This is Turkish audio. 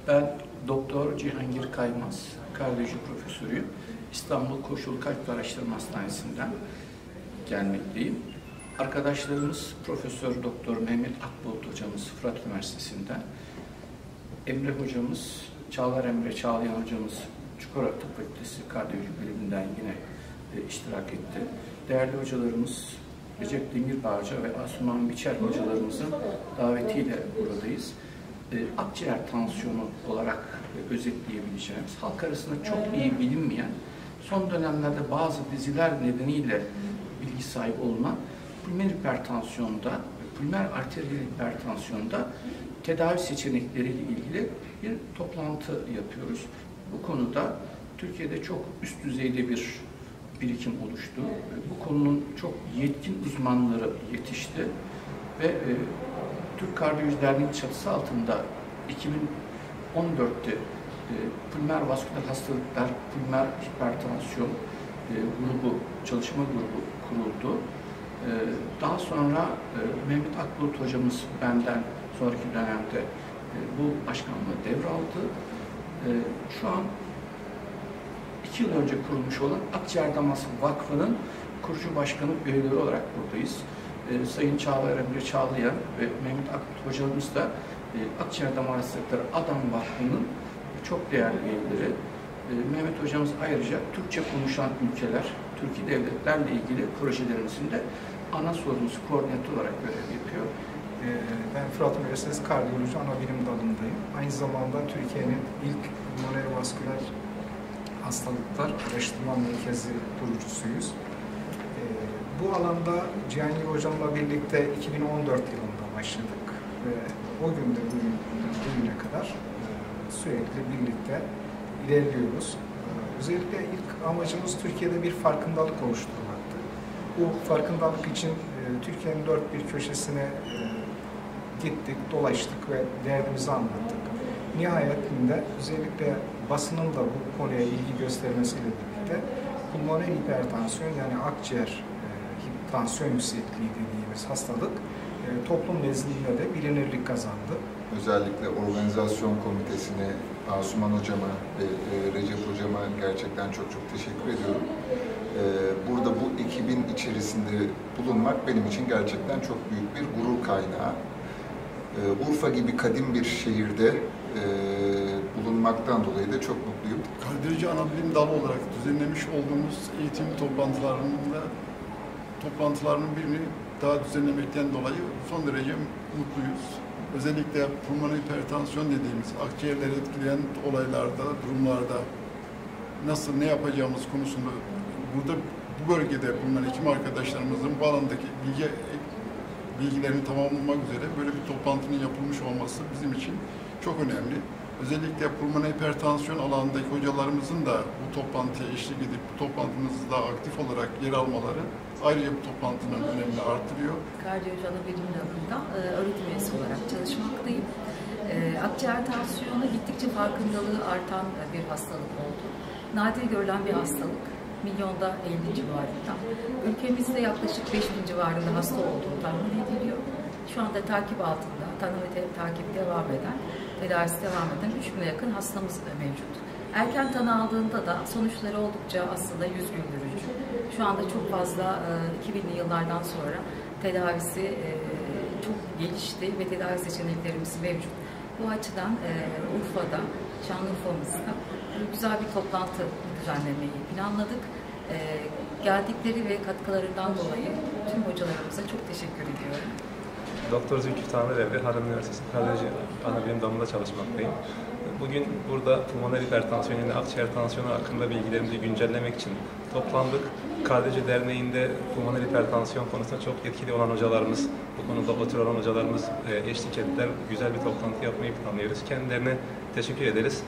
Ben Doktor Cihangir Kaymaz, kardiyoloji profesörüyüm. İstanbul Koşul Kalp ve Araştırma Hastanesi'nden gelmekteyim. Arkadaşlarımız Profesör Doktor Mehmet Akbulut hocamız Fırat Üniversitesi'nden, Emre hocamız, Çağlar Emre Çağlayan hocamız Çukurova Tıp Fakültesi Kardiyoloji bölümünden yine iştirak etti. Değerli hocalarımız Recep Demirbağca ve Asuman Biçer hocalarımızın davetiyle buradayız. Akciğer tansiyonu olarak özetleyebileceğimiz, halk arasında çok iyi bilinmeyen, son dönemlerde bazı diziler nedeniyle bilgi sahibi olunan pulmoner hipertansiyonda, pulmoner arteriyel hipertansiyonda tedavi seçenekleriyle ilgili bir toplantı yapıyoruz. Bu konuda Türkiye'de çok üst düzeyde bir birikim oluştu. Bu konunun çok yetkin uzmanları yetişti ve Türk Kardiyoloji Derneği çatısı altında 2014'te pulmoner vasküler hastalıklar, pulmoner hipertansiyon grubu, çalışma grubu kuruldu. Daha sonra Mehmet Akbulut hocamız benden sonraki dönemde bu başkanlığı devraldı. Şu an 2 yıl önce kurulmuş olan Akciğer Daması Vakfı'nın kurucu başkanı üyeleri olarak buradayız. Sayın Çağlar Emre Çağlayan ve Mehmet Akbulut hocamız da Akciğer Damar Hastalıkları Adam Vakfı'nın çok değerli üyeleri. Mehmet hocamız ayrıca Türkçe konuşan ülkeler, Türkiye devletlerle ilgili projelerimizin de ana sorumlusu, koordinatör olarak görev yapıyor. Ben Fırat Üniversitesi Kardiyoloji Anabilim Dalı'ndayım. Aynı zamanda Türkiye'nin ilk pulmoner vasküler hastalıklar araştırma merkezi kurucusuyuz. Bu alanda Cihangir hocamla birlikte 2014 yılında başladık ve o günde bugüne kadar sürekli birlikte ilerliyoruz. Özellikle ilk amacımız Türkiye'de bir farkındalık oluşturmaktı. Bu farkındalık için Türkiye'nin dört bir köşesine gittik, dolaştık ve derdimizi anlattık. Nihayetinde özellikle basının da bu konuya ilgi göstermesiyle birlikte pulmoner hipertansiyon yani akciğer tansiyon yüksekliği dediğimiz hastalık toplum nezdinde de bilinirlik kazandı. Özellikle organizasyon komitesine, Asuman hocama ve Recep hocama gerçekten çok teşekkür ediyorum. Burada bu ekibin içerisinde bulunmak benim için gerçekten çok büyük bir gurur kaynağı. Urfa gibi kadim bir şehirde bulunmaktan dolayı da çok mutluyum. Kardiyoloji Anabilim Dalı olarak düzenlemiş olduğumuz eğitim toplantılarının birini daha düzenlemekten dolayı son derece mutluyuz. Özellikle pulmoner hipertansiyon dediğimiz akciğerleri etkileyen olaylarda, durumlarda nasıl, ne yapacağımız konusunda burada bu bölgede bulunan hekim arkadaşlarımızın bu alandaki bilgilerini tamamlamak üzere böyle bir toplantının yapılmış olması bizim için çok önemli. Özellikle pulmoner hipertansiyon alanındaki hocalarımızın da bu toplantıya eşlik edip bu toplantımızda aktif olarak yer almaları ayrıca bu toplantının önemini artırıyor. Kardiyoloji Anabilim Dalı'nda öğretim üyesi olarak çalışmaktayım. Akciğer tansiyonu gittikçe farkındalığı artan bir hastalık oldu. Nadir görülen bir hastalık. Milyonda 50 civarında. Ülkemizde yaklaşık 5.000 civarında hasta olduğu tahmin ediliyor. Şu anda takip altında, tanı ve takip devam eden, tedavisi devam eden 3.000'e yakın hastamız mevcut. Erken tanı aldığında da sonuçları oldukça aslında yüz güldürücü. Şu anda çok fazla 2000'li yıllardan sonra tedavisi çok gelişti ve tedavi seçeneklerimiz mevcut. Bu açıdan Urfa'da, Şanlıurfa'mızda güzel bir toplantı düzenlemeyi planladık. Geldikleri ve katkılarından dolayı tüm hocalarımıza çok teşekkür ediyorum. Doktor Zülküf Tanrıver ve Harran Üniversitesi Kardiyoloji Anabilim Dalı'nda çalışmaktayım. Bugün burada pulmoner hipertansiyon yani akciğer tansiyonu hakkında bilgilerimizi güncellemek için toplandık. Kardiyoloji Derneği'nde pulmoner hipertansiyon konusunda çok yetkili olan hocalarımız, bu konuda otur olan hocalarımız eşlik ettiler. Güzel bir toplantı yapmayı planlıyoruz. Kendilerine teşekkür ederiz.